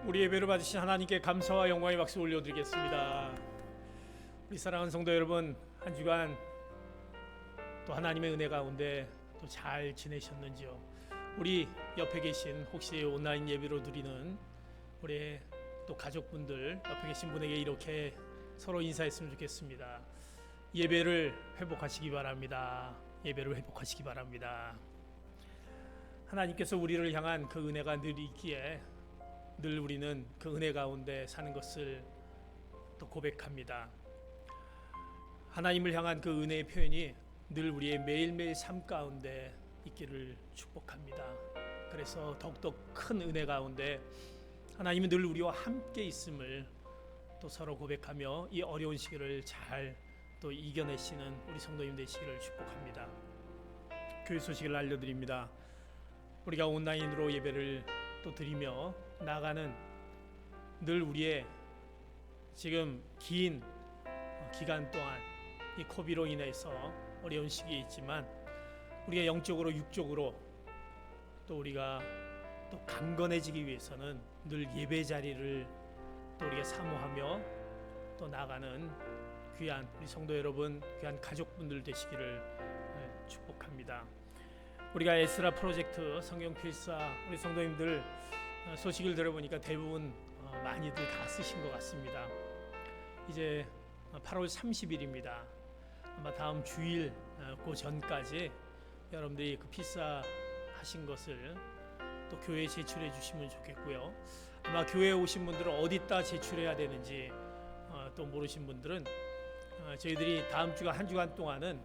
우리 예배를 받으신 하나님께 감사와 영광의 박수 올려드리겠습니다. 우리 사랑하는 성도 여러분, 한 주간 또 하나님의 은혜 가운데 또 잘 지내셨는지요? 우리 옆에 계신 혹시 온라인 예배로 드리는 우리 또 가족분들, 옆에 계신 분에게 이렇게 서로 인사했으면 좋겠습니다. 예배를 회복하시기 바랍니다. 예배를 회복하시기 바랍니다. 하나님께서 우리를 향한 그 은혜가 늘 있기에 늘 우리는 그 은혜 가운데 사는 것을 또 고백합니다. 하나님을 향한 그 은혜의 표현이 늘 우리의 매일매일 삶 가운데 있기를 축복합니다. 그래서 더욱더 큰 은혜 가운데 하나님은 늘 우리와 함께 있음을 또 서로 고백하며 이 어려운 시기를 잘 또 이겨내시는 우리 성도님 되시기를 축복합니다. 교회 소식을 알려드립니다. 우리가 온라인으로 예배를 또 드리며 나가는 늘 우리의 지금 긴 기간 동안 이 코비로 인해서 어려운 시기에 있지만 우리가 영적으로 육적으로 또 우리가 또 강건해지기 위해서는 늘 예배 자리를 또 우리가 사모하며 또 나가는 귀한 우리 성도 여러분, 귀한 가족분들 되시기를 축복합니다. 우리가 에스라 프로젝트 성경 필사 우리 성도님들 소식을 들어보니까 대부분 많이들 다 쓰신 것 같습니다. 이제 8월 30일입니다. 아마 다음 주일 그 전까지 여러분들이 그 필사 하신 것을 또 교회에 제출해 주시면 좋겠고요. 아마 교회에 오신 분들은 어디다 제출해야 되는지 또 모르신 분들은 저희들이 다음 주가 한 주간 동안은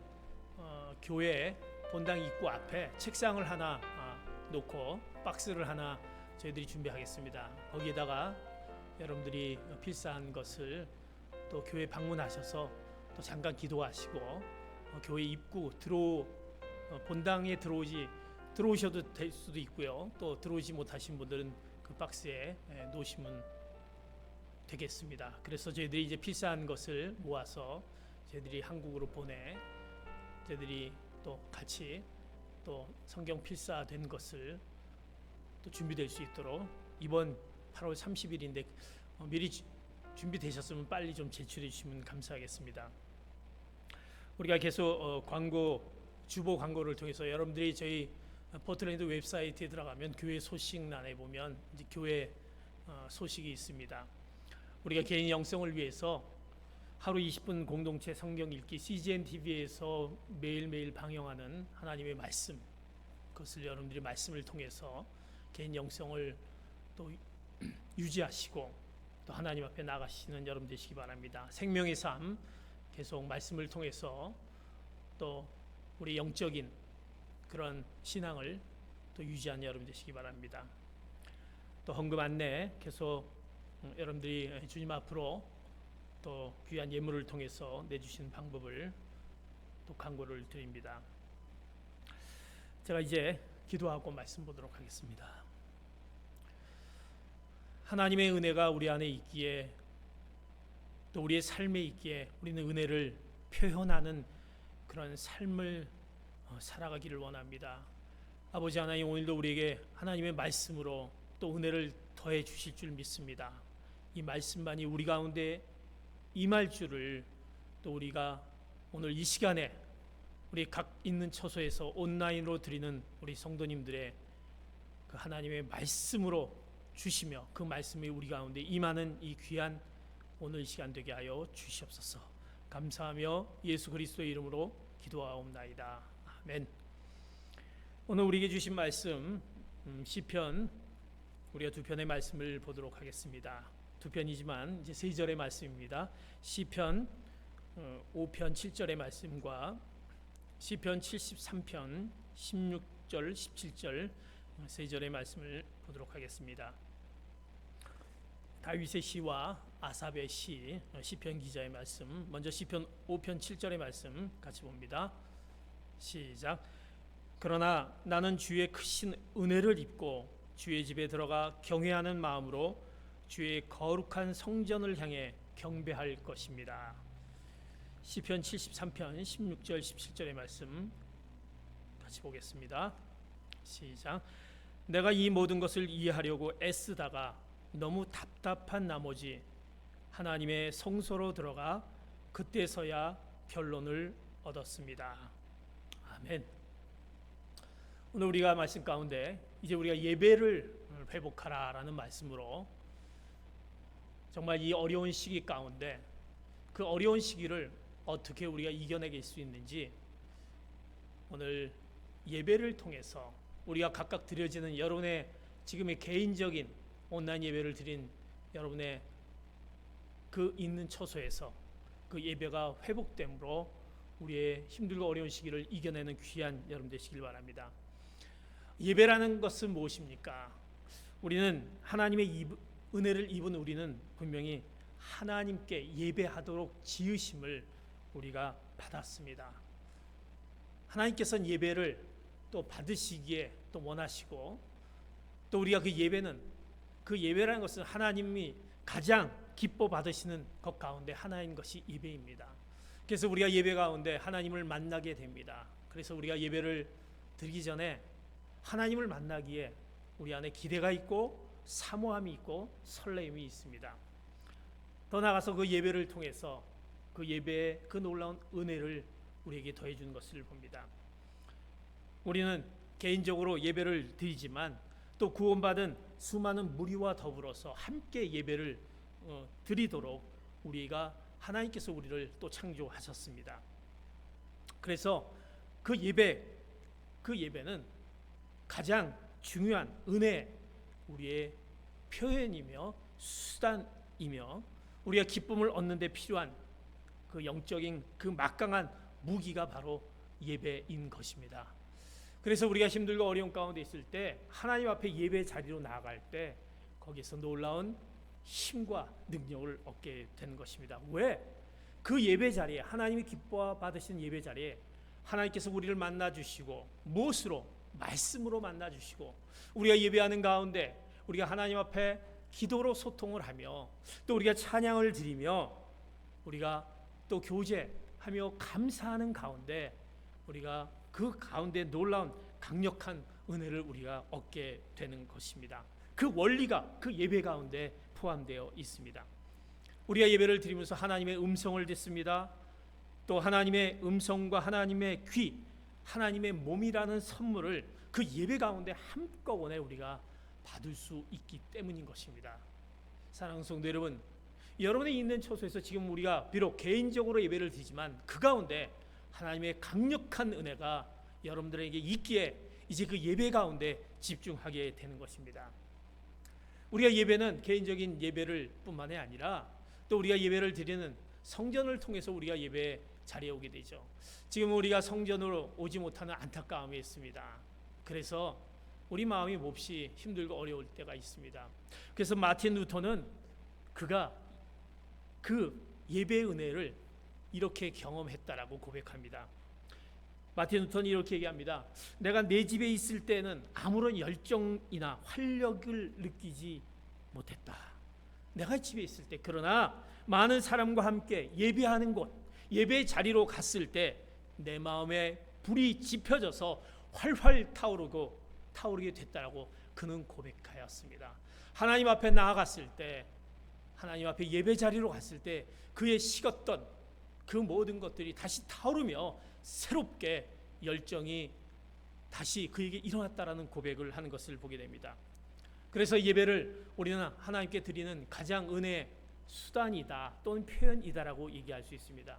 교회 본당 입구 앞에 책상을 하나 놓고 박스를 하나 저희들이 준비하겠습니다. 거기에다가 여러분들이 필사한 것을 또 교회 방문하셔서 또 잠깐 기도하시고 교회 입구 본당에 들어오셔도 될 수도 있고요. 또 들어오지 못하신 분들은 그 박스에 놓으시면 되겠습니다. 그래서 저희들이 이제 필사한 것을 모아서 저희들이 한국으로 저희들이 또 같이 또 성경 필사된 것을 또 준비될 수 있도록 이번 8월 30일인데 미리 준비되셨으면 빨리 좀 제출해 주시면 감사하겠습니다. 우리가 계속 주보 광고를 통해서 여러분들이 저희 포틀랜드 웹사이트에 들어가면 교회 소식란에 보면 이제 교회 소식이 있습니다. 우리가 개인 영성을 위해서 하루 20분 공동체 성경 읽기 CGN TV에서 매일매일 방영하는 하나님의 말씀, 그것을 여러분들이 말씀을 통해서 개인 영성을 또 유지하시고 또 하나님 앞에 나가시는 여러분 되시기 바랍니다. 생명의 삶 계속 말씀을 통해서 또 우리 영적인 그런 신앙을 또 유지하는 여러분 되시기 바랍니다. 또 헌금 안내 계속 여러분들이 주님 앞으로 또 귀한 예물을 통해서 내주시는 방법을 또 광고를 드립니다. 제가 이제 기도하고 말씀 보도록 하겠습니다. 하나님의 은혜가 우리 안에 있기에 또 우리의 삶에 있기에 우리는 은혜를 표현하는 그런 삶을 살아가기를 원합니다. 아버지 하나님, 오늘도 우리에게 하나님의 말씀으로 또 은혜를 더해 주실 줄 믿습니다. 이 말씀만이 우리 가운데 임할 줄을 또 우리가 오늘 이 시간에 우리 각 있는 처소에서 온라인으로 드리는 우리 성도님들의 그 하나님의 말씀으로 주시며 그 말씀이 우리 가운데 임하는 이 귀한 오늘 시간 되게 하여 주시옵소서. 감사하며 예수 그리스도의 이름으로 기도하옵나이다. 아멘. 오늘 우리에게 주신 말씀 시편, 우리가 두 편의 말씀을 보도록 하겠습니다. 두 편이지만 이제 세 절의 말씀입니다. 시편 5편 7절의 말씀과 시편 73편 16절 17절 세 절의 말씀을 보도록 하겠습니다. 다윗의 시와 아삽의 시, 시편 기자의 말씀. 먼저 시편 5편 7절의 말씀 같이 봅니다. 시작. 그러나 나는 주의 크신 은혜를 입고 주의 집에 들어가 경외하는 마음으로 주의 거룩한 성전을 향해 경배할 것입니다. 시편 73편 16절 17절의 말씀 같이 보겠습니다. 시작. 내가 이 모든 것을 이해하려고 애쓰다가 너무 답답한 나머지 하나님의 성소로 들어가 그때서야 결론을 얻었습니다. 아멘. 오늘 우리가 말씀 가운데 이제 우리가 예배를 회복하라라는 말씀으로 정말 이 어려운 시기 가운데 그 어려운 시기를 어떻게 우리가 이겨내길 수 있는지 오늘 예배를 통해서 우리가 각각 드려지는 여러분의 지금의 개인적인 온라인 예배를 드린 여러분의 그 있는 처소에서 그 예배가 회복됨으로 우리의 힘들고 어려운 시기를 이겨내는 귀한 여러분 되시길 바랍니다. 예배라는 것은 무엇입니까? 우리는 하나님의 은혜를 입은 우리는 분명히 하나님께 예배하도록 지으심을 우리가 받았습니다. 하나님께서는 예배를 또 받으시기에 또 원하시고 또 우리가 그 예배라는 것은 하나님이 가장 기뻐 받으시는 것 가운데 하나인 것이 예배입니다. 그래서 우리가 예배 가운데 하나님을 만나게 됩니다. 그래서 우리가 예배를 드리기 전에 하나님을 만나기에 우리 안에 기대가 있고 사모함이 있고 설레임이 있습니다. 더 나아가서 그 예배를 통해서 그 예배의 그 놀라운 은혜를 우리에게 더해 주는 것을 봅니다. 우리는 개인적으로 예배를 드리지만 또 구원받은 수많은 무리와 더불어서 함께 예배를 드리도록 우리가 하나님께서 우리를 또 창조하셨습니다. 그래서 그 예배는 가장 중요한 은혜, 우리의 표현이며 수단이며 우리가 기쁨을 얻는 데 필요한 그 영적인 그 막강한 무기가 바로 예배인 것입니다. 그래서 우리가 힘들고 어려운 가운데 있을 때 하나님 앞에 예배 자리로 나아갈 때 거기서 놀라운 힘과 능력을 얻게 되는 것입니다. 왜? 그 예배 자리에 하나님이 기뻐 받으시는 예배 자리에 하나님께서 우리를 만나 주시고 무엇으로? 말씀으로 만나 주시고 우리가 예배하는 가운데 우리가 하나님 앞에 기도로 소통을 하며 또 우리가 찬양을 드리며 우리가 또 교제하며 감사하는 가운데 우리가 그 가운데 놀라운 강력한 은혜를 우리가 얻게 되는 것입니다. 그 원리가 그 예배 가운데 포함되어 있습니다. 우리가 예배를 드리면서 하나님의 음성을 듣습니다. 또 하나님의 음성과 하나님의 귀, 하나님의 몸이라는 선물을 그 예배 가운데 한꺼번에 우리가 받을 수 있기 때문인 것입니다. 사랑하는 성도 여러분, 여러분의 있는 처소에서 지금 우리가 비록 개인적으로 예배를 드리지만 그 가운데 하나님의 강력한 은혜가 여러분들에게 있기에 이제 그 예배 가운데 집중하게 되는 것입니다. 우리가 예배는 개인적인 예배를 뿐만이 아니라 또 우리가 예배를 드리는 성전을 통해서 우리가 예배 자리에 오게 되죠. 지금 우리가 성전으로 오지 못하는 안타까움이 있습니다. 그래서 우리 마음이 몹시 힘들고 어려울 때가 있습니다. 그래서 마틴 루터는 그가 그 예배의 은혜를 이렇게 경험했다라고 고백합니다. 마틴 루터는 이렇게 얘기합니다. 내가 내 집에 있을 때는 아무런 열정이나 활력을 느끼지 못했다. 내가 집에 있을 때, 그러나 많은 사람과 함께 예배하는 곳, 예배 자리로 갔을 때 내 마음에 불이 지펴져서 활활 타오르게 됐다라고 그는 고백하였습니다. 하나님 앞에 나아갔을 때, 하나님 앞에 예배 자리로 갔을 때 그의 식었던 그 모든 것들이 다시 타오르며 새롭게 열정이 다시 그에게 일어났다라는 고백을 하는 것을 보게 됩니다. 그래서 예배를 우리는 하나님께 드리는 가장 은혜의 수단이다 또는 표현이다라고 얘기할 수 있습니다.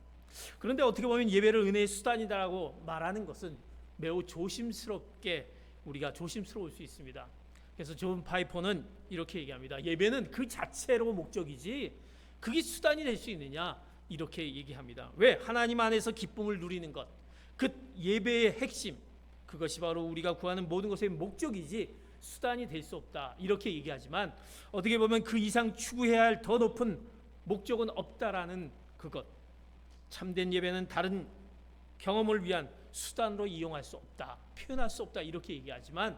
그런데 어떻게 보면 예배를 은혜의 수단이다라고 말하는 것은 매우 조심스럽게 우리가 조심스러울 수 있습니다. 그래서 존 파이퍼는 이렇게 얘기합니다. 예배는 그 자체로 목적이지 그게 수단이 될 수 있느냐, 이렇게 얘기합니다. 왜? 하나님 안에서 기쁨을 누리는 것, 그 예배의 핵심, 그것이 바로 우리가 구하는 모든 것의 목적이지 수단이 될 수 없다, 이렇게 얘기하지만 어떻게 보면 그 이상 추구해야 할 더 높은 목적은 없다라는 그것, 참된 예배는 다른 경험을 위한 수단으로 이용할 수 없다, 표현할 수 없다, 이렇게 얘기하지만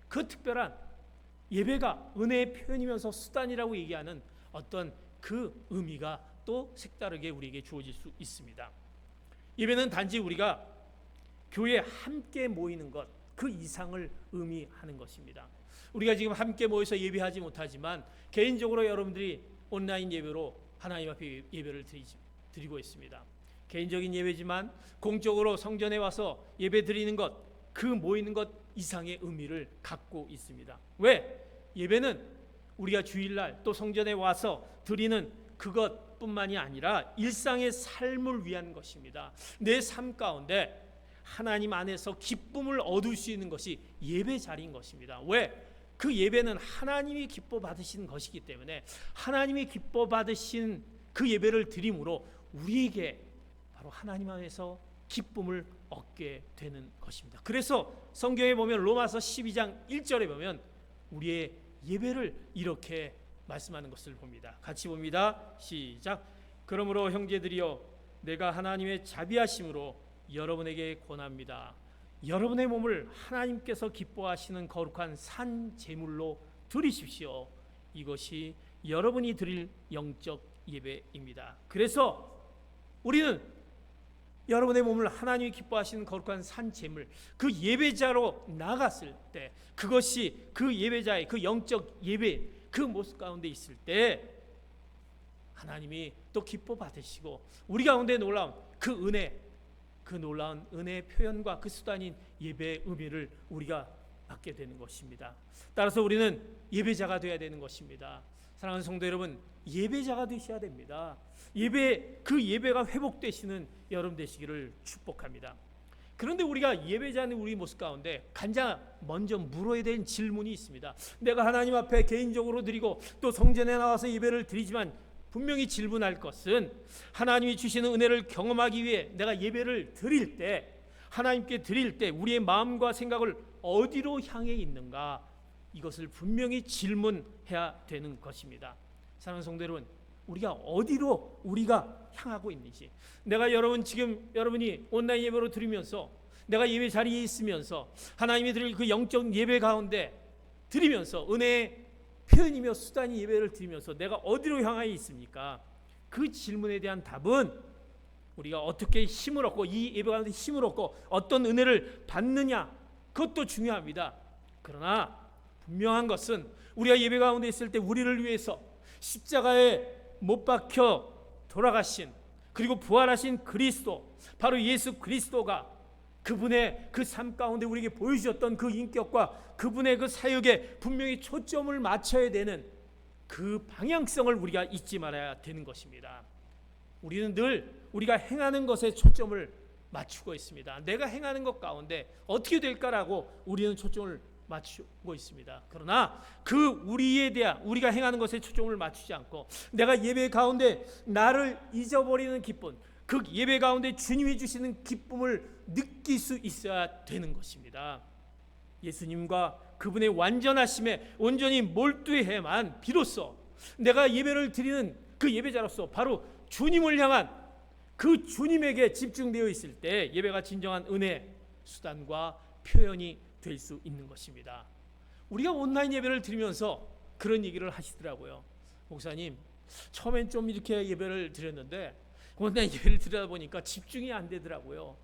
그 특별한 예배가 은혜의 표현이면서 수단이라고 얘기하는 어떤 그 의미가 또 색다르게 우리에게 주어질 수 있습니다. 예배는 단지 우리가 교회에 함께 모이는 것, 그 이상을 의미하는 것입니다. 우리가 지금 함께 모여서 예배하지 못하지만 개인적으로 여러분들이 온라인 예배로 하나님 앞에 예배를 드리고 있습니다. 개인적인 예배지만 공적으로 성전에 와서 예배 드리는 것, 그 모이는 것 이상의 의미를 갖고 있습니다. 왜? 예배는 우리가 주일날 또 성전에 와서 드리는 그것뿐만이 아니라 일상의 삶을 위한 것입니다. 내 삶 가운데 하나님 안에서 기쁨을 얻을 수 있는 것이 예배 자리인 것입니다. 왜? 그 예배는 하나님이 기뻐 받으시는 것이기 때문에 하나님이 기뻐 받으신 그 예배를 드림으로 우리에게 바로 하나님 안에서 기쁨을 얻게 되는 것입니다. 그래서 성경에 보면 로마서 12장 1절에 보면 우리의 예배를 이렇게 말씀하는 것을 봅니다. 같이 봅니다. 시작. 그러므로 형제들이여 내가 하나님의 자비하심으로 여러분에게 권합니다. 여러분의 몸을 하나님께서 기뻐하시는 거룩한 산 제물로 드리십시오. 이것이 여러분이 드릴 영적 예배입니다. 그래서 우리는 여러분의 몸을 하나님이 기뻐하시는 거룩한 산 제물, 그 예배자로 나갔을 때, 그것이 그 예배자의 그 영적 예배 그 모습 가운데 있을 때 하나님이 또 기뻐 받으시고 우리 가운데 놀라운 그 은혜, 그 놀라운 은혜의 표현과 그 수단인 예배의 의미를 우리가 받게 되는 것입니다. 따라서 우리는 예배자가 되어야 되는 것입니다. 사랑하는 성도 여러분, 예배자가 되셔야 됩니다. 그 예배가 회복되시는 여러분 되시기를 축복합니다. 그런데 우리가 예배자는 우리 모습 가운데 가장 먼저 물어야 되는 질문이 있습니다. 내가 하나님 앞에 개인적으로 드리고 또 성전에 나와서 예배를 드리지만 분명히 질문할 것은 하나님이 주시는 은혜를 경험하기 위해 내가 예배를 드릴 때, 하나님께 드릴 때 우리의 마음과 생각을 어디로 향해 있는가, 이것을 분명히 질문해야 되는 것입니다. 사랑하는 성도 여러분, 우리가 어디로 우리가 향하고 있는지, 내가 여러분이 온라인 예배로 드리면서 내가 예배 자리에 있으면서 하나님이 드릴 그 영적 예배 가운데 드리면서 은혜의 표현이며 수단이 예배를 드리면서 내가 어디로 향하여 있습니까? 그 질문에 대한 답은 우리가 어떻게 힘을 얻고 이 예배 가운데 힘을 얻고 어떤 은혜를 받느냐, 그것도 중요합니다. 그러나 분명한 것은 우리가 예배 가운데 있을 때 우리를 위해서 십자가에 못 박혀 돌아가신 그리고 부활하신 그리스도, 바로 예수 그리스도가 그분의 그 삶 가운데 우리에게 보여주셨던 그 인격과 그분의 그 사역에 분명히 초점을 맞춰야 되는 그 방향성을 우리가 잊지 말아야 되는 것입니다. 우리는 늘 우리가 행하는 것에 초점을 맞추고 있습니다. 내가 행하는 것 가운데 어떻게 될까라고 우리는 초점을 맞추고 있습니다. 그러나 그 우리에 대한 우리가 행하는 것에 초점을 맞추지 않고 내가 예배 가운데 나를 잊어버리는 기쁨, 그 예배 가운데 주님이 주시는 기쁨을 느낄 수 있어야 되는 것입니다. 예수님과 그분의 완전하심에 온전히 몰두해야만 비로소 내가 예배를 드리는 그 예배자로서 바로 주님을 향한 그 주님에게 집중되어 있을 때 예배가 진정한 은혜, 수단과 표현이 될 수 있는 것입니다. 우리가 온라인 예배를 드리면서 그런 얘기를 하시더라고요. 목사님, 처음엔 좀 이렇게 예배를 드렸는데 온라인 예배를 드리다 보니까 집중이 안 되더라고요.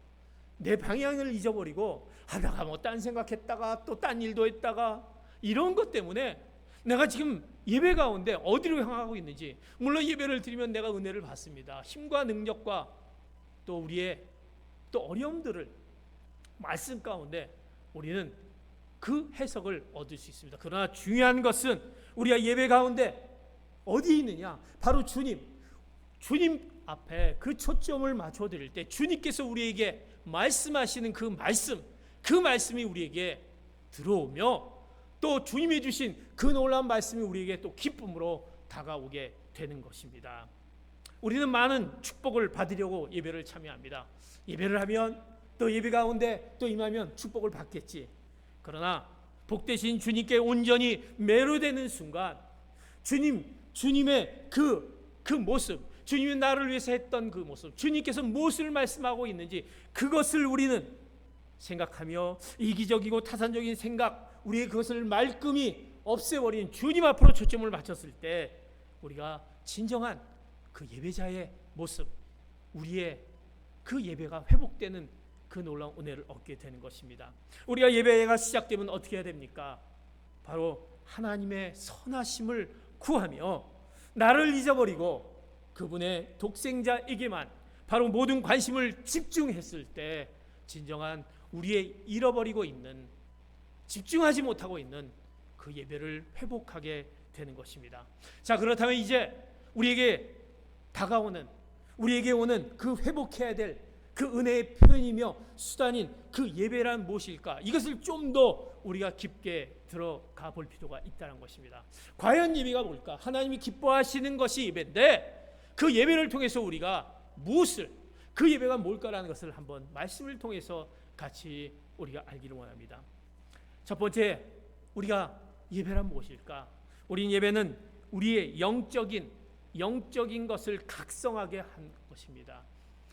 내 방향을 잊어버리고 하다가 뭐 딴 생각했다가 또 딴 일도 했다가 이런 것 때문에 내가 지금 예배 가운데 어디로 향하고 있는지, 물론 예배를 드리면 내가 은혜를 받습니다. 힘과 능력과 또 우리의 또 어려움들을 말씀 가운데 우리는 그 해석을 얻을 수 있습니다. 그러나 중요한 것은 우리가 예배 가운데 어디 있느냐, 바로 주님 앞에 그 초점을 맞춰 드릴 때 주님께서 우리에게 말씀하시는 그 말씀이 우리에게 들어오며 또 주님이 주신 그 놀라운 말씀이 우리에게 또 기쁨으로 다가오게 되는 것입니다. 우리는 많은 축복을 받으려고 예배를 참여합니다. 예배를 하면 또 예배 가운데 또 임하면 축복을 받겠지. 그러나 복되신 주님께 온전히 매료되는 순간 주님의 그 모습, 주님이 나를 위해서 했던 그 모습, 주님께서 무엇을 말씀하고 있는지 그것을 우리는 생각하며 이기적이고 타산적인 생각, 우리의 그것을 말끔히 없애버린 주님 앞으로 초점을 맞췄을 때 우리가 진정한 그 예배자의 모습, 우리의 그 예배가 회복되는 그 놀라운 은혜를 얻게 되는 것입니다. 우리가 예배가 시작되면 어떻게 해야 됩니까? 바로 하나님의 선하심을 구하며 나를 잊어버리고 그분의 독생자에게만 바로 모든 관심을 집중했을 때 진정한 우리의 잃어버리고 있는, 집중하지 못하고 있는 그 예배를 회복하게 되는 것입니다. 자, 그렇다면 이제 우리에게 다가오는, 우리에게 오는 그 회복해야 될 그 은혜의 표현이며 수단인 그 예배란 무엇일까? 이것을 좀 더 우리가 깊게 들어가 볼 필요가 있다는 것입니다. 과연 예배가 뭘까? 하나님이 기뻐하시는 것이 예배인데 그 예배를 통해서 우리가 무엇을, 그 예배가 뭘까라는 것을 한번 말씀을 통해서 같이 우리가 알기를 원합니다. 첫 번째, 우리가 예배란 무엇일까? 우린 예배는 우리의 영적인 것을 각성하게 한 것입니다.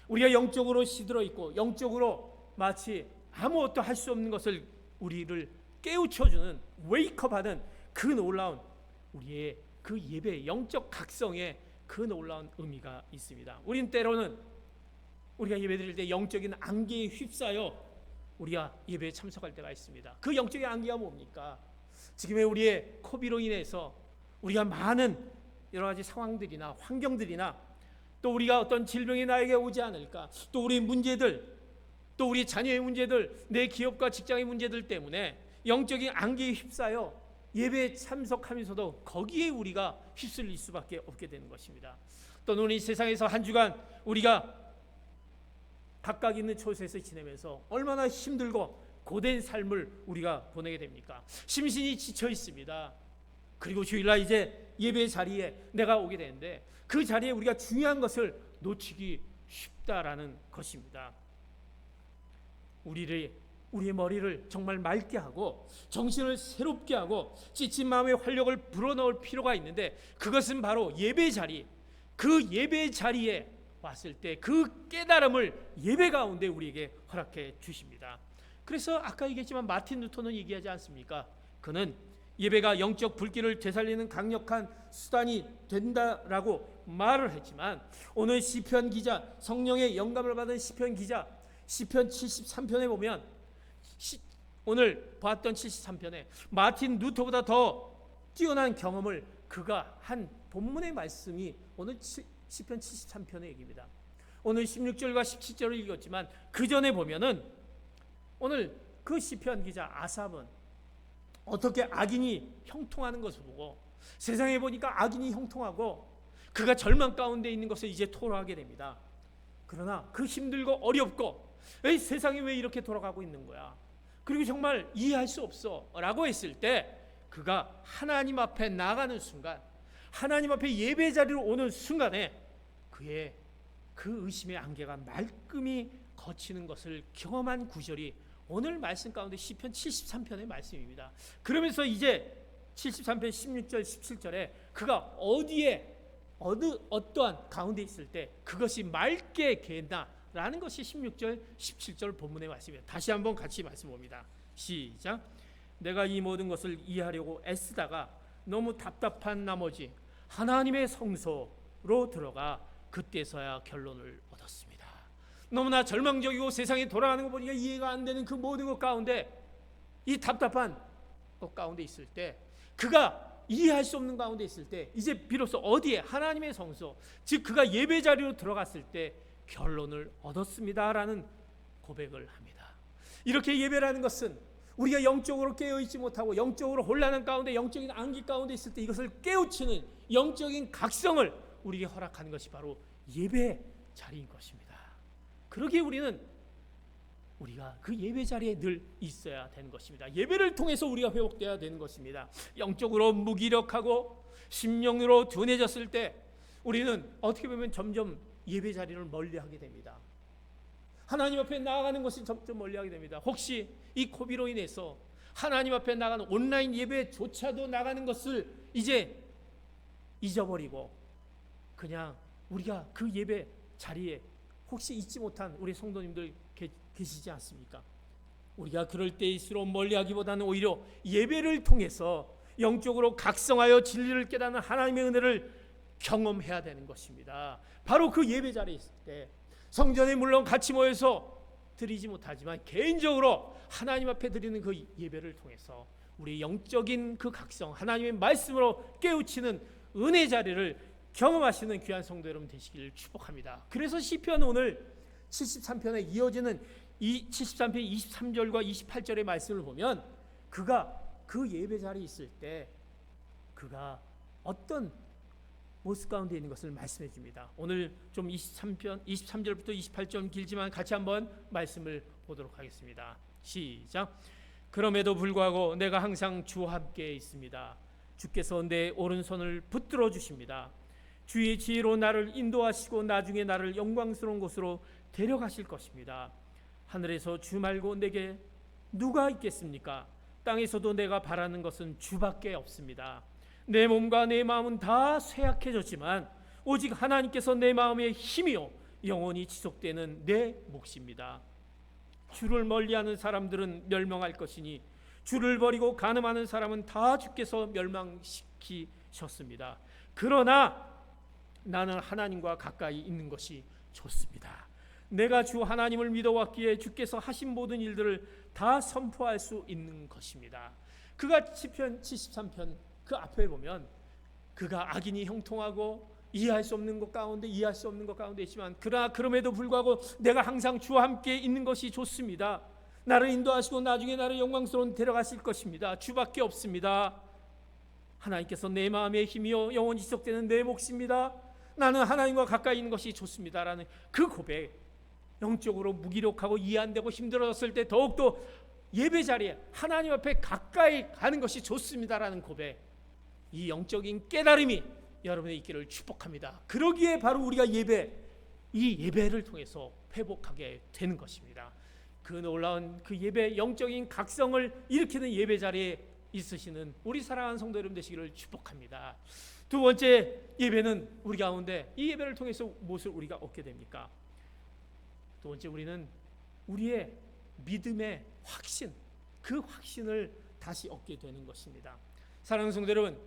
우리가 영적으로 시들어 있고 영적으로 마치 아무것도 할 수 없는 것을 우리를 깨우쳐주는, 웨이크업하는 그 놀라운 우리의 그 예배, 영적 각성에 그 놀라운 의미가 있습니다. 우린 때로는 우리가 예배드릴 때 영적인 안개에 휩싸여 우리가 예배에 참석할 때가 있습니다. 그 영적인 안개가 뭡니까? 지금의 우리의 코비로 인해서 우리가 많은 여러 가지 상황들이나 환경들이나 또 우리가 어떤 질병이 나에게 오지 않을까, 또 우리의 문제들, 또 우리 자녀의 문제들, 내 기업과 직장의 문제들 때문에 영적인 안개에 휩싸여 예배에 참석하면서도 거기에 우리가 휩쓸릴 수밖에 없게 되는 것입니다. 또는 우리 세상에서 한 주간 우리가 각각 있는 처소에서 지내면서 얼마나 힘들고 고된 삶을 우리가 보내게 됩니까? 심신이 지쳐 있습니다. 그리고 주일날 이제 예배 자리에 내가 오게 되는데 그 자리에 우리가 중요한 것을 놓치기 쉽다라는 것입니다. 우리의 머리를 정말 맑게 하고 정신을 새롭게 하고 지친 마음의 활력을 불어넣을 필요가 있는데 그것은 바로 예배 자리, 그 예배 자리에 왔을 때 그 깨달음을 예배 가운데 우리에게 허락해 주십니다. 그래서 아까 얘기했지만 마틴 루터는 얘기하지 않습니까? 그는 예배가 영적 불길을 되살리는 강력한 수단이 된다라고 말을 했지만 오늘 시편 기자, 성령의 영감을 받은 시편 기자 시편 73편에 보면 오늘 봤던 73편에 마틴 루터보다 더 뛰어난 경험을 그가 한 본문의 말씀이 오늘 시편 73편의 얘기입니다. 오늘 16절과 17절을 읽었지만 그 전에 보면은 오늘 그 시편 기자 아삽은 어떻게 악인이 형통하는 것을 보고 세상에 보니까 악인이 형통하고 그가 절망 가운데 있는 것을 이제 토로하게 됩니다. 그러나 그 힘들고 어렵고 세상이 왜 이렇게 돌아가고 있는 거야? 그리고 정말 이해할 수 없어 라고 했을 때 그가 하나님 앞에 나가는 순간, 하나님 앞에 예배 자리로 오는 순간에 그의 그 의심의 안개가 말끔히 거치는 것을 경험한 구절이 오늘 말씀 가운데 시편 73편의 말씀입니다. 그러면서 이제 73편 16절 17절에 그가 어떠한 가운데 있을 때 그것이 맑게 개나라는 것이 16절 17절 본문의 말씀입니다. 다시 한번 같이 말씀 봅니다. 시작. 내가 이 모든 것을 이해하려고 애쓰다가 너무 답답한 나머지 하나님의 성소로 들어가 그때서야 결론을 얻었습니다. 너무나 절망적이고 세상에 돌아가는 거 보니까 이해가 안 되는 그 모든 것 가운데 이 답답한 것 가운데 있을 때 그가 이해할 수 없는 가운데 있을 때 이제 비로소 어디에 하나님의 성소, 즉 그가 예배 자리로 들어갔을 때 결론을 얻었습니다라는 고백을 합니다. 이렇게 예배라는 것은 우리가 영적으로 깨어있지 못하고 영적으로 혼란한 가운데 영적인 안개 가운데 있을 때 이것을 깨우치는 영적인 각성을 우리에게 허락하는 것이 바로 예배 자리인 것입니다. 그러기에 우리가 그 예배 자리에 늘 있어야 되는 것입니다. 예배를 통해서 우리가 회복되어야 되는 것입니다. 영적으로 무기력하고 심령으로 둔해졌을 때 우리는 어떻게 보면 점점 예배 자리를 멀리하게 됩니다. 하나님 앞에 나아가는 것이 점점 멀리하게 됩니다. 혹시 이 코비로 인해서 하나님 앞에 나가는 온라인 예배조차도 나가는 것을 이제 잊어버리고 그냥 우리가 그 예배 자리에 혹시 잊지 못한 우리 성도님들 계시지 않습니까? 우리가 그럴 때일수록 멀리하기보다는 오히려 예배를 통해서 영적으로 각성하여 진리를 깨닫는 하나님의 은혜를 경험해야 되는 것입니다. 바로 그 예배 자리에 있을 때 성전에 물론 같이 모여서 드리지 못하지만 개인적으로 하나님 앞에 드리는 그 예배를 통해서 우리 영적인 그 각성, 하나님의 말씀으로 깨우치는 은혜 자리를 경험하시는 귀한 성도 여러분 되시기를 축복합니다. 그래서 시편 오늘 73편에 이어지는 이 73편 23절과 28절의 말씀을 보면 그가 그 예배 자리에 있을 때 그가 어떤 모습 가운데 있는 것을 말씀해 줍니다. 오늘 좀 23편 23절부터 28절 길지만 같이 한번 말씀을 보도록 하겠습니다. 시작. 그럼에도 불구하고 내가 항상 주와 함께 있습니다. 주께서 내 오른손을 붙들어 주십니다. 주의 지혜로 나를 인도하시고 나중에 나를 영광스러운 곳으로 데려가실 것입니다. 하늘에서 주 말고 내게 누가 있겠습니까? 땅에서도 내가 바라는 것은 주밖에 없습니다. 내 몸과 내 마음은 다 쇠약해졌지만 오직 하나님께서 내 마음의 힘이요 영원히 지속되는 내 몫입니다. 주를 멀리하는 사람들은 멸망할 것이니 주를 버리고 간음하는 사람은 다 주께서 멸망시키셨습니다. 그러나 나는 하나님과 가까이 있는 것이 좋습니다. 내가 주 하나님을 믿어왔기에 주께서 하신 모든 일들을 다 선포할 수 있는 것입니다. 그가 시편 73편 그 앞에 보면 그가 악인이 형통하고 이해할 수 없는 것 가운데 있지만 그러나 그럼에도 불구하고 내가 항상 주와 함께 있는 것이 좋습니다. 나를 인도하시고 나중에 나를 영광스러운 데려가실 것입니다. 주밖에 없습니다. 하나님께서 내 마음의 힘이요 영원히 지속되는 내 몫입니다. 나는 하나님과 가까이 있는 것이 좋습니다라는 그 고백, 영적으로 무기력하고 이해 안 되고 힘들어졌을 때 더욱더 예배 자리에 하나님 앞에 가까이 가는 것이 좋습니다라는 고백, 이 영적인 깨달음이 여러분의 있기를 축복합니다. 그러기에 바로 우리가 이 예배를 통해서 회복하게 되는 것입니다. 그 놀라운 그 예배, 영적인 각성을 일으키는 예배 자리에 있으시는 우리 사랑하는 성도 여러분 되시기를 축복합니다. 두 번째 예배는 우리 가운데 이 예배를 통해서 무엇을 우리가 얻게 됩니까? 두 번째, 우리는 우리의 믿음의 확신, 그 확신을 다시 얻게 되는 것입니다. 사랑하는 성도 여러분,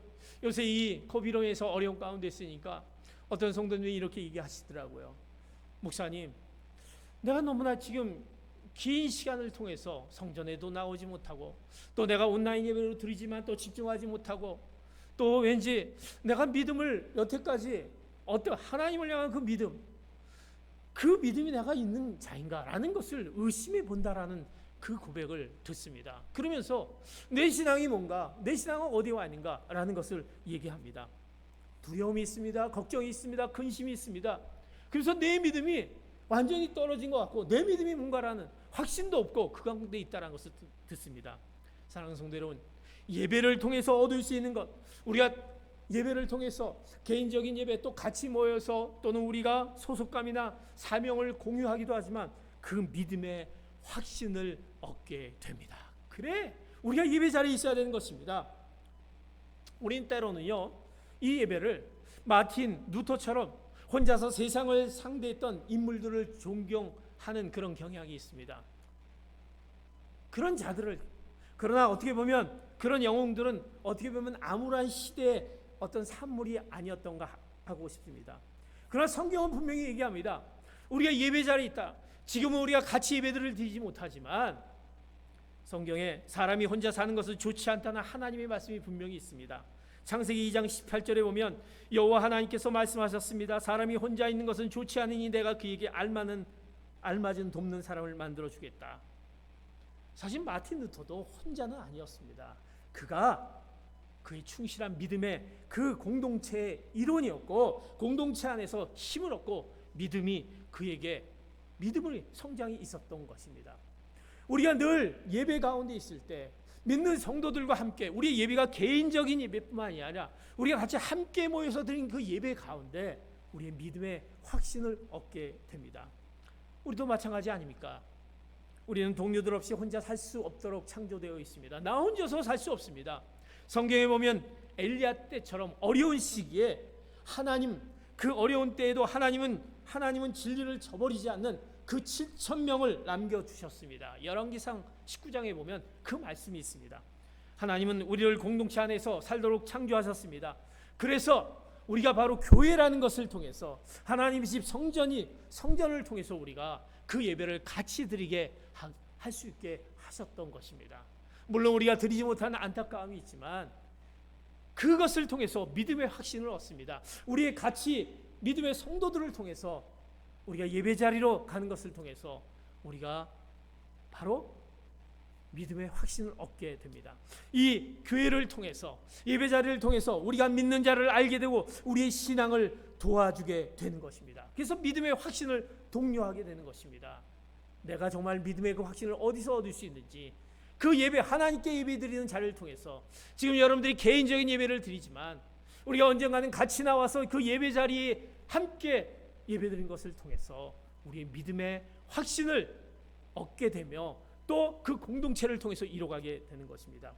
요새 이 코비로 인해서 어려운 가운데 있으니까 어떤 성도님이 이렇게 얘기하시더라고요. 목사님, 내가 너무나 지금 긴 시간을 통해서 성전에도 나오지 못하고 또 내가 온라인 예배로 드리지만 또 집중하지 못하고 또 왠지 내가 믿음을 여태까지 어떤 하나님을 향한 그 믿음이 내가 있는 자인가라는 것을 의심해 본다라는 그 고백을 듣습니다. 그러면서 내 신앙이 뭔가, 내 신앙은 어디와 아닌가라는 것을 얘기합니다. 두려움이 있습니다. 걱정이 있습니다. 근심이 있습니다. 그래서 내 믿음이 완전히 떨어진 것 같고 내 믿음이 뭔가라는 확신도 없고 그 가운데 있다는 것을 듣습니다. 사랑하는 성도 여러분, 예배를 통해서 얻을 수 있는 것, 우리가 예배를 통해서 개인적인 예배 또 같이 모여서 또는 우리가 소속감이나 사명을 공유하기도 하지만 그 믿음의 확신을 얻게 됩니다. 그래 우리가 예배 자리에 있어야 되는 것입니다. 우린 때로는요 이 예배를 마틴 루터처럼 혼자서 세상을 상대했던 인물들을 존경하는 그런 경향이 있습니다. 그런 자들을, 그러나 어떻게 보면 그런 영웅들은 어떻게 보면 암울한 시대의 어떤 산물이 아니었던가 하고 싶습니다. 그러나 성경은 분명히 얘기합니다. 우리가 예배 자리에 있다. 지금은 우리가 같이 예배들을 드리지 못하지만 성경에 사람이 혼자 사는 것은 좋지 않다는 하나님의 말씀이 분명히 있습니다. 창세기 2장 18절에 보면 여호와 하나님께서 말씀하셨습니다. 사람이 혼자 있는 것은 좋지 않으니 내가 그에게 알맞은 돕는 사람을 만들어 주겠다. 사실 마틴 루터도 혼자는 아니었습니다. 그가 그의 충실한 믿음의 그 공동체의 일원이었고 공동체 안에서 힘을 얻고 믿음의 성장이 있었던 것입니다. 우리가 늘 예배 가운데 있을 때 믿는 성도들과 함께 우리의 예배가 개인적인 예배뿐만이 아니라 우리가 같이 함께 모여서 드린 그 예배 가운데 우리의 믿음의 확신을 얻게 됩니다. 우리도 마찬가지 아닙니까? 우리는 동료들 없이 혼자 살 수 없도록 창조되어 있습니다. 나 혼자서 살 수 없습니다. 성경에 보면 엘리야 때처럼 어려운 시기에 그 어려운 때에도 하나님은 진리를 저버리지 않는 그 7,000명을 남겨주셨습니다. 열왕기상 19장에 보면 그 말씀이 있습니다. 하나님은 우리를 공동체 안에서 살도록 창조하셨습니다. 그래서 우리가 바로 교회라는 것을 통해서 하나님의 집 성전을 통해서 우리가 그 예배를 같이 드리게 할 수 있게 하셨던 것입니다. 물론 우리가 드리지 못하는 안타까움이 있지만 그것을 통해서 믿음의 확신을 얻습니다. 우리의 같이 믿음의 성도들을 통해서 우리가 예배 자리로 가는 것을 통해서 우리가 바로 믿음의 확신을 얻게 됩니다. 이 교회를 통해서, 예배 자리를 통해서 우리가 믿는 자를 알게 되고 우리의 신앙을 도와주게 되는 것입니다. 그래서 믿음의 확신을 독려하게 되는 것입니다. 내가 정말 믿음의 그 확신을 어디서 얻을 수 있는지, 그 예배, 하나님께 예배 드리는 자리를 통해서, 지금 여러분들이 개인적인 예배를 드리지만 우리가 언젠가는 같이 나와서 그 예배 자리에 함께 예배 드린 것을 통해서 우리의 믿음의 확신을 얻게 되며 또 그 공동체를 통해서 이뤄가게 되는 것입니다.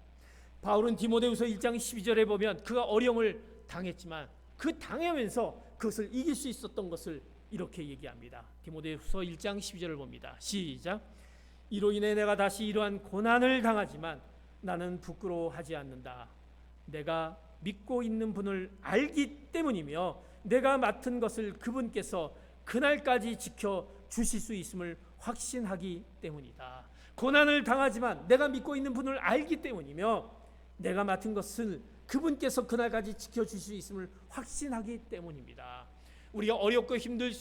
바울은 디모데후서 1장 12절에 보면 그가 어려움을 당했지만 그 당하면서 그것을 이길 수 있었던 것을 이렇게 얘기합니다. 디모데후서 1장 12절을 봅니다. 시작. 이로 인해 내가 다시 이러한 고난을 당하지만 나는 부끄러워하지 않는다. 내가 믿고 있는 분을 알기 때문이며 내가 맡은 것을 그분께서 그날까지 지켜 주실 수 있음을 확신하기 때문이다. 고난을 당하지만 내가 믿고 있는 분을 알기 때문이며 내가 맡은 것을 그분께서 그날까지 지켜주실 수 있음을 확신하기 때문입니다. 우리가 어렵고 힘들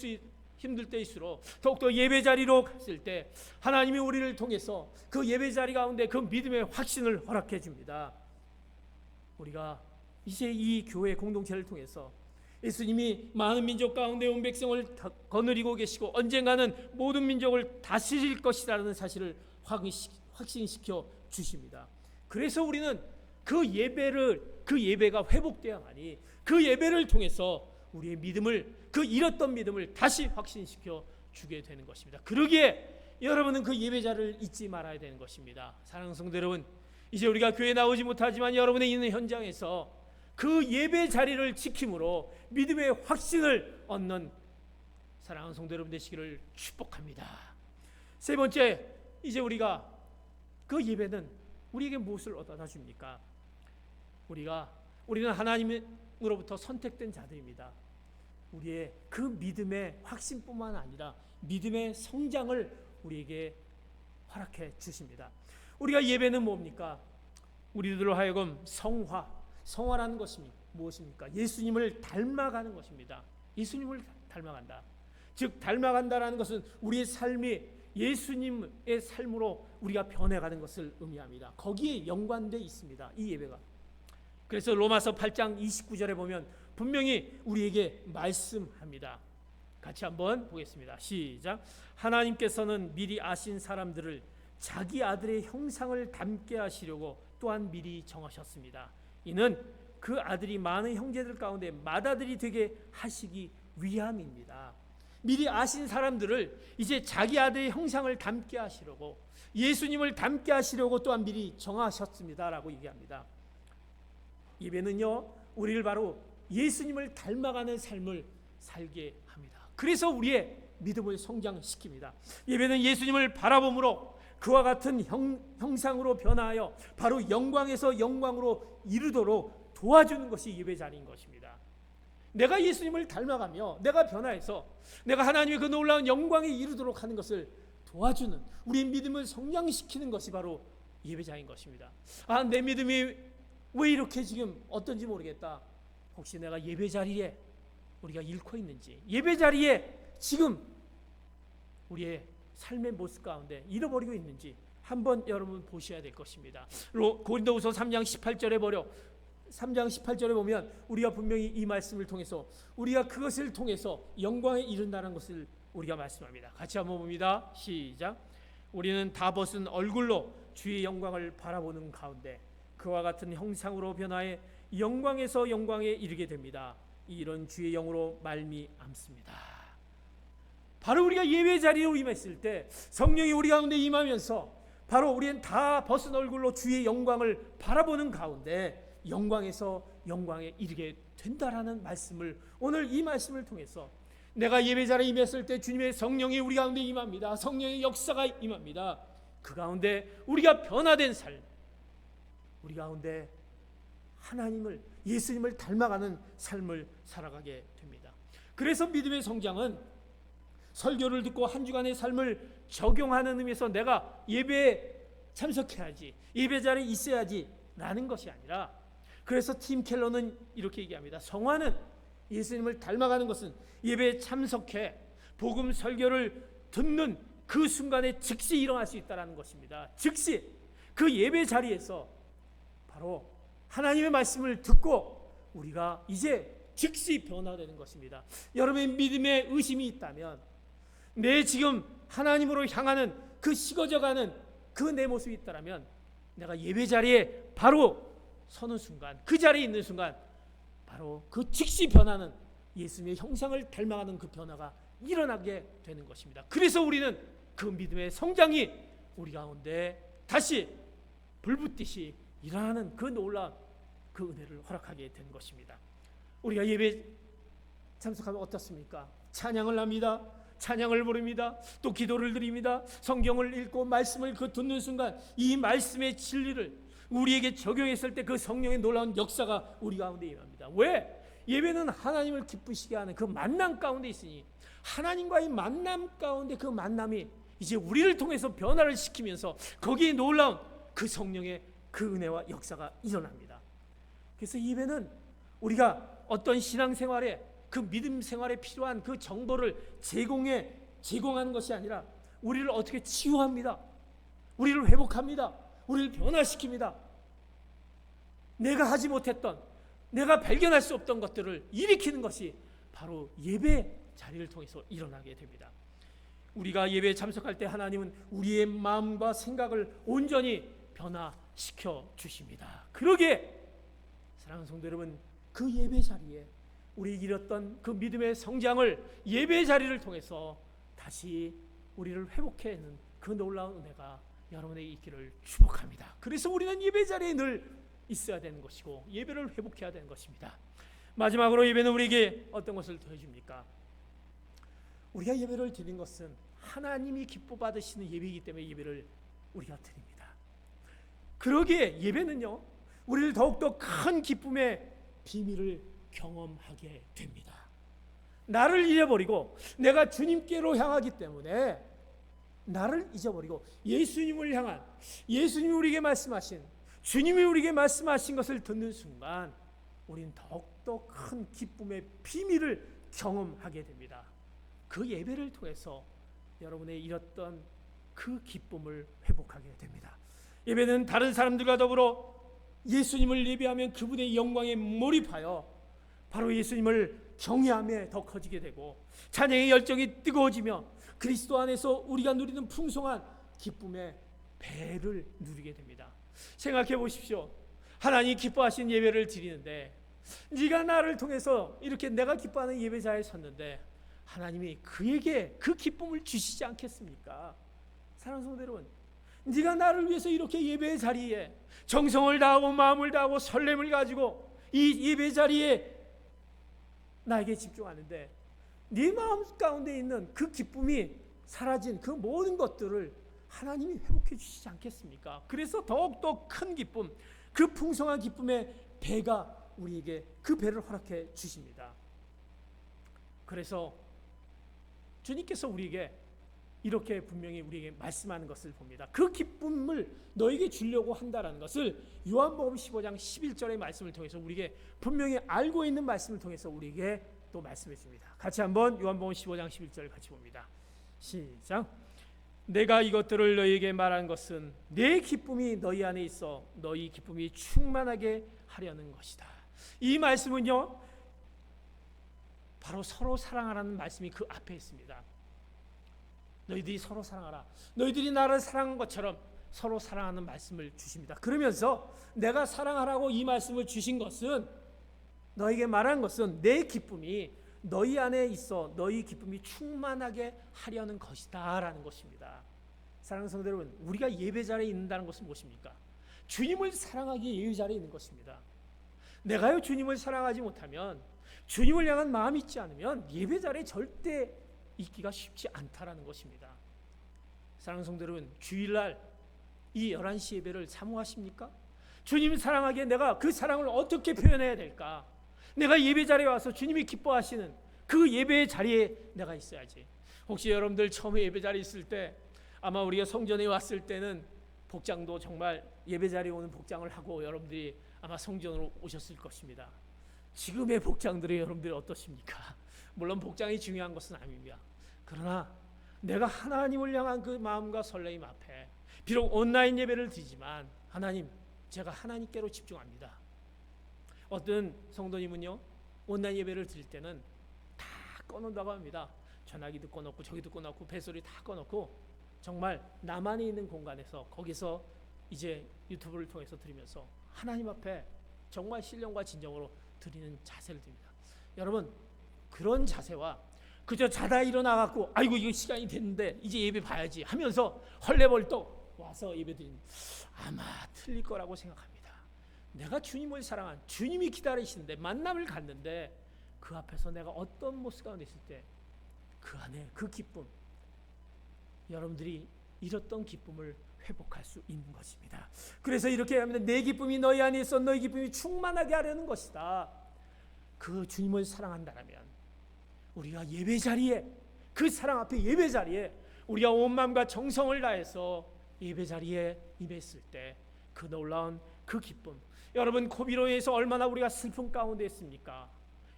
때일수록 더욱더 예배 자리로 갔을 때 하나님이 우리를 통해서 그 예배 자리 가운데 그 믿음의 확신을 허락해 줍니다. 우리가 이제 이 교회 공동체를 통해서 예수님이 많은 민족 가운데 온 백성을 거느리고 계시고 언젠가는 모든 민족을 다스릴 것이라는 사실을 확신시켜 주십니다. 그래서 우리는 그 예배가 회복되어야만이 그 예배를 통해서 우리의 믿음을, 그 잃었던 믿음을 다시 확신시켜 주게 되는 것입니다. 그러기에 여러분은 그 예배 자리를 잊지 말아야 되는 것입니다. 사랑하는 성도 여러분, 이제 우리가 교회에 나오지 못하지만 여러분의 있는 현장에서 그 예배 자리를 지킴으로 믿음의 확신을 얻는 사랑하는 성도 여러분 되시기를 축복합니다. 세 번째, 이제 우리가 그 예배는 우리에게 무엇을 얻어다 줍니까? 우리는 하나님으로부터 선택된 자들입니다. 우리의 그 믿음의 확신뿐만 아니라 믿음의 성장을 우리에게 허락해 주십니다. 우리가 예배는 뭡니까? 우리들로 하여금 성화라는 것이 무엇입니까? 예수님을 닮아가는 것입니다. 예수님을 닮아간다. 즉 닮아간다라는 것은 우리의 삶이 예수님의 삶으로 우리가 변해가는 것을 의미합니다. 거기에 연관되어 있습니다. 이 예배가. 그래서 로마서 8장 29절에 보면 분명히 우리에게 말씀합니다. 같이 한번 보겠습니다. 시작. 하나님께서는 미리 아신 사람들을 자기 아들의 형상을 닮게 하시려고 또한 미리 정하셨습니다. 이는 그 아들이 많은 형제들 가운데 맏아들이 되게 하시기 위함입니다. 미리 아신 사람들을 이제 자기 아들의 형상을 닮게 하시려고, 예수님을 닮게 하시려고 또한 미리 정하셨습니다라고 얘기합니다. 예배는요, 우리를 바로 예수님을 닮아가는 삶을 살게 합니다. 그래서 우리의 믿음을 성장시킵니다. 예배는 예수님을 바라봄으로 그와 같은 형상으로 변화하여 바로 영광에서 영광으로 이르도록 도와주는 것이 예배 자리인 것입니다. 내가 예수님을 닮아가며 내가 변화해서 내가 하나님의 그 놀라운 영광에 이르도록 하는 것을 도와주는, 우리의 믿음을 성장시키는 것이 바로 예배자인 것입니다. 내 믿음이 왜 이렇게 지금 어떤지 모르겠다. 혹시 내가 예배 자리에 우리가 잃고 있는지, 예배 자리에 지금 우리의 삶의 모습 가운데 잃어버리고 있는지 한번 여러분 보셔야 될 것입니다. 고린도후서 3장 18절에 보면 우리가 분명히 이 말씀을 통해서 우리가 그것을 통해서 영광에 이른다는 것을 우리가 말씀합니다. 같이 한번 봅니다. 시작. 우리는 다 벗은 얼굴로 주의 영광을 바라보는 가운데 그와 같은 형상으로 변화해 영광에서 영광에 이르게 됩니다. 이런 주의 영으로 말미암습니다. 바로 우리가 예배 자리로 임했을 때 성령이 우리 가운데 임하면서 바로 우리는 다 벗은 얼굴로 주의 영광을 바라보는 가운데 영광에서 영광에 이르게 된다라는 말씀을, 오늘 이 말씀을 통해서 내가 예배 자리에 임했을 때 주님의 성령이 우리 가운데 임합니다. 성령의 역사가 임합니다. 그 가운데 우리가 변화된 삶, 우리 가운데 하나님을, 예수님을 닮아가는 삶을 살아가게 됩니다. 그래서 믿음의 성장은 설교를 듣고 한 주간의 삶을 적용하는 의미에서 내가 예배에 참석해야지, 예배 자리에 있어야지 라는 것이 아니라, 그래서 팀 켈러는 이렇게 얘기합니다. 성화는, 예수님을 닮아가는 것은 예배에 참석해 복음 설교를 듣는 그 순간에 즉시 일어날 수 있다는 것입니다. 즉시 그 예배 자리에서 바로 하나님의 말씀을 듣고 우리가 이제 즉시 변화되는 것입니다. 여러분의 믿음에 의심이 있다면, 내 지금 하나님으로 향하는 그 식어져가는 그 내 모습이 있다면, 내가 예배 자리에 바로 서는 순간, 그 자리에 있는 순간 바로 그 즉시 변하는 예수님의 형상을 닮아가는 그 변화가 일어나게 되는 것입니다. 그래서 우리는 그 믿음의 성장이 우리 가운데 다시 불붙듯이 일어나는 그 놀라운 그 은혜를 허락하게 된 것입니다. 우리가 예배 참석하면 어떻습니까? 찬양을 합니다. 찬양을 부릅니다. 또 기도를 드립니다. 성경을 읽고 말씀을 듣는 순간 이 말씀의 진리를 우리에게 적용했을 때 그 성령의 놀라운 역사가 우리 가운데 임합니다. 왜? 예배는 하나님을 기쁘시게 하는 그 만남 가운데 있으니, 하나님과의 만남 가운데 그 만남이 이제 우리를 통해서 변화를 시키면서 거기에 놀라운 그 성령의 그 은혜와 역사가 일어납니다. 그래서 예배는 우리가 어떤 신앙생활에, 그 믿음 생활에 필요한 그 정보를 제공하는 것이 아니라 우리를 어떻게 치유합니다. 우리를 회복합니다. 우리를 변화시킵니다. 내가 하지 못했던, 내가 발견할 수 없던 것들을 일으키는 것이 바로 예배 자리를 통해서 일어나게 됩니다. 우리가 예배에 참석할 때 하나님은 우리의 마음과 생각을 온전히 변화시켜 주십니다. 그러기에 사랑하는 성도 여러분, 그 예배 자리에 우리 잃었던 그 믿음의 성장을 예배 자리를 통해서 다시 우리를 회복해내는 그 놀라운 은혜가 여러분에게 있기를 축복합니다. 그래서 우리는 예배 자리에 늘 있어야 되는 것이고 예배를 회복해야 되는 것입니다. 마지막으로 예배는 우리에게 어떤 것을 더해줍니까? 우리가 예배를 드리는 것은 하나님이 기뻐 받으시는 예배이기 때문에 예배를 우리가 드립니다. 그러기에 예배는요, 우리를 더욱더 큰 기쁨의 비밀을 경험하게 됩니다. 나를 잃어버리고 내가 주님께로 향하기 때문에 나를 잊어버리고 예수님을 향한, 예수님이 우리에게 말씀하신, 주님이 우리에게 말씀하신 것을 듣는 순간 우리는 더욱더 큰 기쁨의 비밀을 경험하게 됩니다. 그 예배를 통해서 여러분의 잃었던 그 기쁨을 회복하게 됩니다. 예배는 다른 사람들과 더불어 예수님을 예배하면 그분의 영광에 몰입하여 바로 예수님을 경외함에 더 커지게 되고 찬양의 열정이 뜨거워지며 그리스도 안에서 우리가 누리는 풍성한 기쁨의 배를 누리게 됩니다. 생각해 보십시오. 하나님이 기뻐하신 예배를 드리는데, 네가 나를 통해서 이렇게 내가 기뻐하는 예배자에 섰는데 하나님이 그에게 그 기쁨을 주시지 않겠습니까? 사랑하는 성도 여러분, 네가 나를 위해서 이렇게 예배의 자리에 정성을 다하고 마음을 다하고 설렘을 가지고 이 예배 자리에 나에게 집중하는데 네 마음 가운데 있는 그 기쁨이 사라진 그 모든 것들을 하나님이 회복해 주시지 않겠습니까? 그래서 더욱더 큰 기쁨, 그 풍성한 기쁨의 배가 우리에게 그 배를 허락해 주십니다. 그래서 주님께서 우리에게 이렇게 분명히 우리에게 말씀하는 것을 봅니다. 그 기쁨을 너에게 주려고 한다는 것을 요한복음 15장 11절의 말씀을 통해서 우리에게 분명히 알고 있는 말씀을 통해서 우리에게 또 말씀해 줍니다. 같이 한번 요한복음 15장 11절 같이 봅니다. 시작. 내가 이것들을 너희에게 말한 것은 내 기쁨이 너희 안에 있어 너희 기쁨이 충만하게 하려는 것이다. 이 말씀은요, 바로 서로 사랑하라는 말씀이 그 앞에 있습니다. 너희들이 서로 사랑하라. 너희들이 나를 사랑한 것처럼 서로 사랑하는 말씀을 주십니다. 그러면서 내가 사랑하라고 이 말씀을 주신 것은, 너에게 말한 것은 내 기쁨이 너희 안에 있어 너희 기쁨이 충만하게 하려는 것이다 라는 것입니다. 사랑하는 성도 여러분, 우리가 예배 자리에 있는다는 것은 무엇입니까? 주님을 사랑하기에 예배 자리에 있는 것입니다. 내가요 주님을 사랑하지 못하면, 주님을 향한 마음이 있지 않으면 예배 자리에 절대 있기가 쉽지 않다라는 것입니다. 사랑하는 성도 여러분, 주일날 이 11시 예배를 사모하십니까? 주님 사랑하기에 내가 그 사랑을 어떻게 표현해야 될까? 내가 예배 자리에 와서 주님이 기뻐하시는 그 예배의 자리에 내가 있어야지. 혹시 여러분들 처음에 예배 자리에 있을 때, 아마 우리가 성전에 왔을 때는 복장도 정말 예배 자리에 오는 복장을 하고 여러분들이 아마 성전으로 오셨을 것입니다. 지금의 복장들이 여러분들이 어떠십니까? 물론 복장이 중요한 것은 아닙니다. 그러나 내가 하나님을 향한 그 마음과 설레임 앞에 비록 온라인 예배를 드리지만 하나님, 제가 하나님께로 집중합니다. 어떤 성도님은요, 온라인 예배를 드릴 때는 다 꺼놓는다고 합니다. 전화기도 꺼놓고 저기도 꺼놓고 벨소리 다 꺼놓고 정말 나만이 있는 공간에서 거기서 이제 유튜브를 통해서 드리면서 하나님 앞에 정말 신령과 진정으로 드리는 자세를 드립니다. 여러분, 그런 자세와 그저 자다 일어나갖고 아이고 이거 시간이 됐는데 이제 예배 봐야지 하면서 헐레벌떡 와서 예배 드리는 아마 틀릴 거라고 생각합니다. 내가 주님을 사랑한 주님이 기다리시는데 만남을 갖는데 그 앞에서 내가 어떤 모습 가운데 있을 때 그 안에 그 기쁨, 여러분들이 잃었던 기쁨을 회복할 수 있는 것입니다. 그래서 이렇게 합니다. 내 기쁨이 너희 안에 있어 너희 기쁨이 충만하게 하려는 것이다. 그 주님을 사랑한다면 우리가 예배 자리에, 그 사랑 앞에 예배 자리에 우리가 온 마음과 정성을 다해서 예배 자리에 임했을 때 그 놀라운 그 기쁨, 여러분 코비로 인해서 얼마나 우리가 슬픔 가운데 있습니까?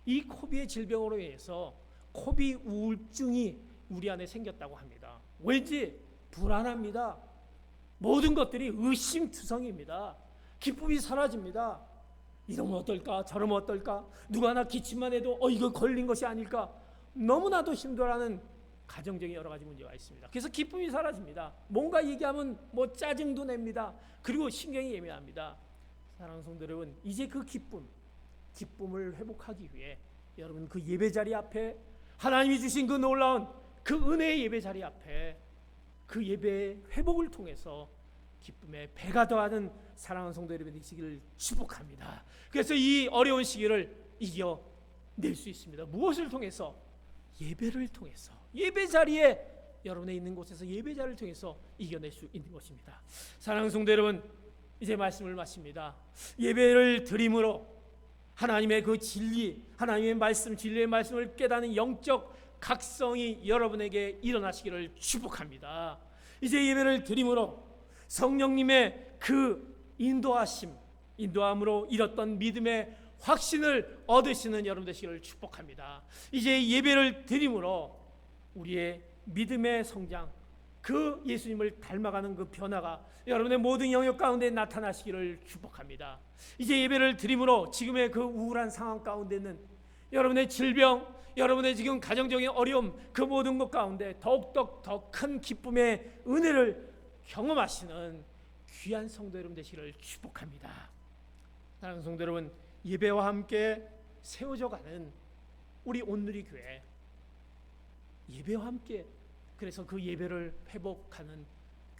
이 코비의 질병으로 인해서 코비 우울증이 우리 안에 생겼다고 합니다. 왠지 불안합니다. 모든 것들이 의심투성입니다. 기쁨이 사라집니다. 이러면 어떨까? 저러면 어떨까? 누가 나 기침만 해도 이거 걸린 것이 아닐까? 너무나도 힘들어하는 가정적인 여러 가지 문제가 있습니다. 그래서 기쁨이 사라집니다. 뭔가 얘기하면 뭐 짜증도 냅니다. 그리고 신경이 예민합니다. 사랑하는 성도 여러분, 이제 그 기쁨을 회복하기 위해 여러분 그 예배 자리 앞에 하나님이 주신 그 놀라운 그 은혜의 예배 자리 앞에 그 예배의 회복을 통해서 기쁨의 배가 더하는 사랑하는 성도 여러분 되시기를 축복합니다. 그래서 이 어려운 시기를 이겨낼 수 있습니다. 무엇을 통해서? 예배를 통해서, 예배 자리에 여러분의 있는 곳에서 예배 자리를 통해서 이겨낼 수 있는 것입니다. 사랑하는 성도 여러분, 이제 말씀을 마칩니다. 예배를 드림으로 하나님의 그 진리, 하나님의 말씀, 진리의 말씀을 깨닫는 영적 각성이 여러분에게 일어나시기를 축복합니다. 이제 예배를 드림으로 성령님의 그 인도함으로 잃었던 믿음의 확신을 얻으시는 여러분 되시기를 축복합니다. 이제 예배를 드림으로 우리의 믿음의 성장, 그 예수님을 닮아가는 그 변화가 여러분의 모든 영역 가운데 나타나시기를 축복합니다. 이제 예배를 드림으로 지금의 그 우울한 상황 가운데는 여러분의 질병, 여러분의 지금 가정적인 어려움, 그 모든 것 가운데 더욱더 더 큰 기쁨의 은혜를 경험하시는 귀한 성도 여러분 되시기를 축복합니다. 사랑하는 성도 여러분, 예배와 함께 세워져 가는 우리 온누리 교회, 예배와 함께 그래서 그 예배를 회복하는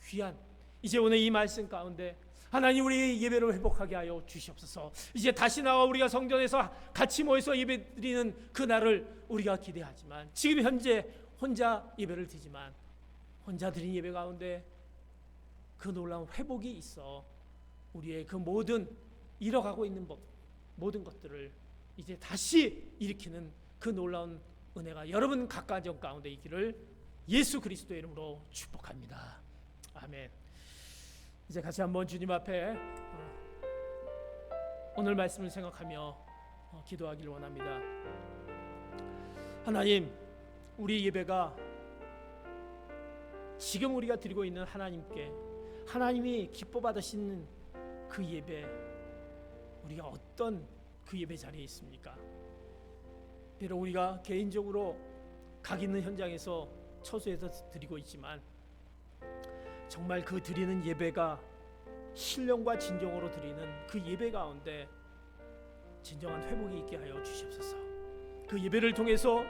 귀한, 이제 오늘 이 말씀 가운데 하나님 우리 예배를 회복하게 하여 주시옵소서. 이제 다시 나와 우리가 성전에서 같이 모여서 예배드리는 그 날을 우리가 기대하지만 지금 현재 혼자 예배를 드리지만 혼자 드린 예배 가운데 그 놀라운 회복이 있어 우리의 그 모든 잃어가고 있는 모든 것들을 이제 다시 일으키는 그 놀라운 은혜가 여러분 각 가정 가운데 있기를 예수 그리스도의 이름으로 축복합니다. 아멘. 이제 같이 한번 주님 앞에 오늘 말씀을 생각하며 기도하기를 원합니다. 하나님, 우리 예배가 지금 우리가 드리고 있는 하나님께 하나님이 기뻐 받으시는 그 예배, 우리가 어떤 그 예배 자리에 있습니까? 비록 우리가 개인적으로 각 있는 현장에서 처소에서 드리고 있지만 정말 그 드리는 예배가 신령과 진정으로 드리는 그 예배 가운데 진정한 회복이 있게 하여 주시옵소서. 그 예배를 통해서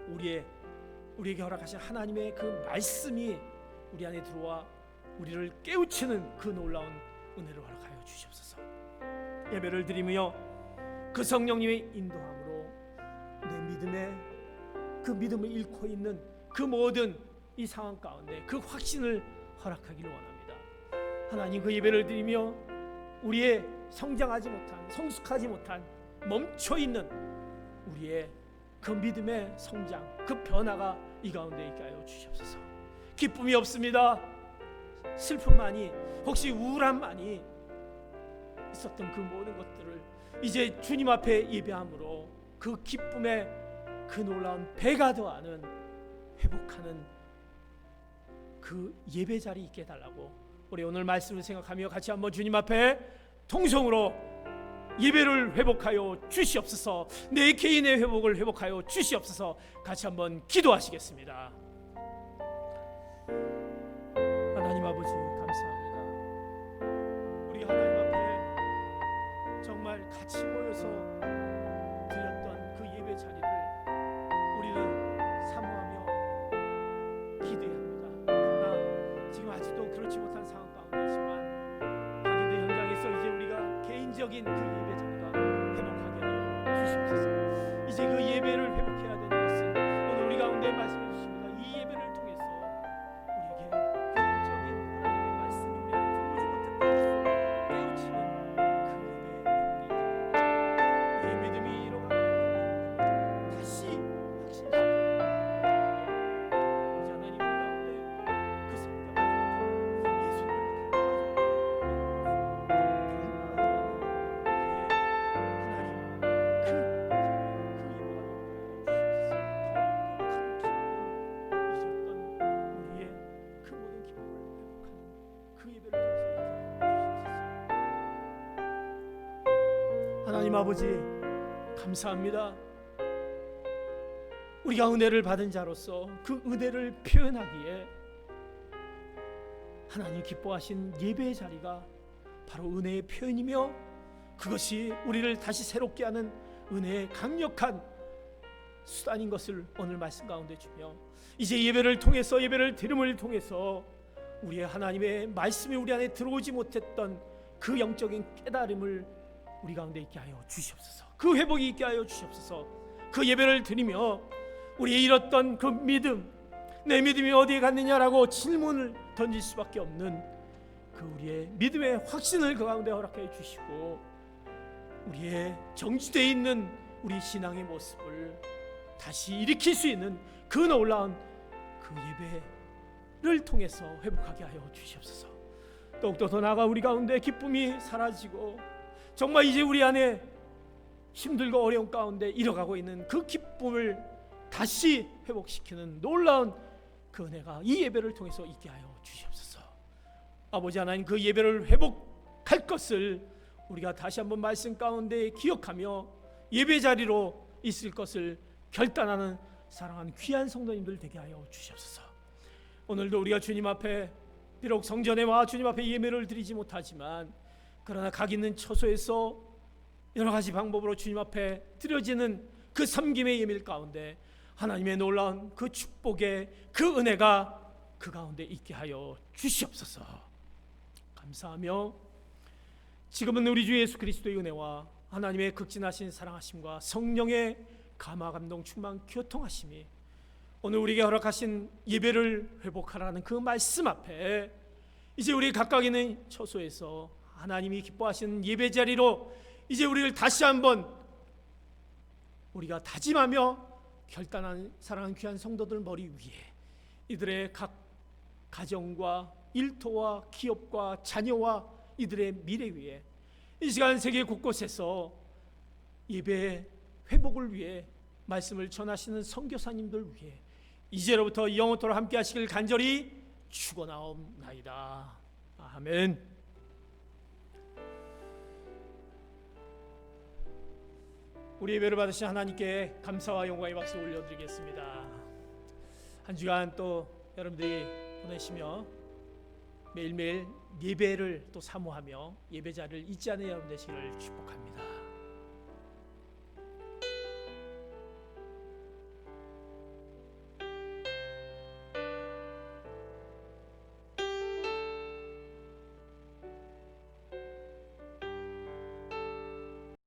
우리에게 허락하신 하나님의 그 말씀이 우리 안에 들어와 우리를 깨우치는 그 놀라운 은혜를 허락하여 주시옵소서. 예배를 드리며 그 성령님의 인도함으로 내 믿음을 잃고 있는 그 모든 이 상황 가운데 그 확신을 허락하기를 원합니다. 하나님, 그 예배를 드리며 우리의 성장하지 못한, 성숙하지 못한, 멈춰있는 우리의 그 믿음의 성장, 그 변화가 이 가운데 있게 하여 주시옵소서. 기쁨이 없습니다. 슬픔만이, 혹시 우울함만이 있었던 그 모든 것들을 이제 주님 앞에 예배함으로 그 기쁨의 그 놀라운 배가 더하는 회복하는 그 예배 자리 있게 해달라고 우리 오늘 말씀을 생각하며 같이 한번 주님 앞에 통성으로 예배를 회복하여 주시옵소서. 내 개인의 회복을 회복하여 주시옵소서. 같이 한번 기도하시겠습니다. 하나님 아버지 감사합니다. 우리 하나님 앞에 정말 같이 모여서 드렸던 그 예배 자리를 우리는 사모하며 기대합니다. 그러나 지금 아직도 그렇지 못한 상황 가운데지만 각인의 현장에서 이제 우리가 개인적인 그 예배 자리가 회복하게 하여 주시옵소서. 이제 그 예배를 회복해야 되는 것은 오늘 우리 가운데 말씀해 주십니다. 이 예배를 통해서 우리에게 개인적인 하나님의 말씀이 우리에게 들어오지 못했던 것을 깨우치는 그 예배의 회복이 내 믿음이 잃어가고 있는 다시 확신시키는 이제 하나님 우리 가운데 그 성경을 예수님을 하나님 아버지 감사합니다. 우리가 은혜를 받은 자로서 그 은혜를 표현하기에 하나님 기뻐하신 예배의 자리가 바로 은혜의 표현이며 그것이 우리를 다시 새롭게 하는 은혜의 강력한 수단인 것을 오늘 말씀 가운데 주며 이제 예배를 통해서 예배를 드림을 통해서 우리의 하나님의 말씀이 우리 안에 들어오지 못했던 그 영적인 깨달음을 우리 가운데 있게 하여 주시옵소서. 그 회복이 있게 하여 주시옵소서. 그 예배를 드리며 우리의 잃었던 그 믿음, 내 믿음이 어디에 갔느냐라고 질문을 던질 수밖에 없는 그 우리의 믿음의 확신을 그 가운데 허락해 주시고 우리의 정지되어 있는 우리 신앙의 모습을 다시 일으킬 수 있는 그 놀라운 그 예배를 통해서 회복하게 하여 주시옵소서. 더욱더 더 나아가 우리 가운데 기쁨이 사라지고 정말 이제 우리 안에 힘들고 어려운 가운데 잃어가고 있는 그 기쁨을 다시 회복시키는 놀라운 그 은혜가 이 예배를 통해서 있게 하여 주시옵소서. 아버지 하나님 그 예배를 회복할 것을 우리가 다시 한번 말씀 가운데 기억하며 예배 자리로 있을 것을 결단하는 사랑하는 귀한 성도님들 되게 하여 주시옵소서. 오늘도 우리가 주님 앞에 비록 성전에 와 주님 앞에 예배를 드리지 못하지만 그러나 각 있는 처소에서 여러 가지 방법으로 주님 앞에 드려지는 그 섬김의 예밀 가운데 하나님의 놀라운 그 축복의 그 은혜가 그 가운데 있게 하여 주시옵소서. 감사하며 지금은 우리 주 예수 그리스도의 은혜와 하나님의 극진하신 사랑하심과 성령의 감화 감동 충만 교통하심이 오늘 우리에게 허락하신 예배를 회복하라는 그 말씀 앞에 이제 우리 각각 있는 처소에서 하나님이 기뻐하시는 예배 자리로 이제 우리를 다시 한번 우리가 다짐하며 결단한 사랑하는 귀한 성도들 머리 위에 이들의 각 가정과 일터와 기업과 자녀와 이들의 미래 위에 이 시간 세계 곳곳에서 예배 회복을 위해 말씀을 전하시는 선교사님들 위해 이제로부터 영원토록 함께 하시길 간절히 축원하옵나이다. 아멘. 우리 예배를 받으신 하나님께 감사와 영광의 박수 올려드리겠습니다. 한 주간 또 여러분들이 보내시며 매일매일 예배를 또 사모하며 예배 자리를 잊지 않는 여러분 되시기를 축복합니다.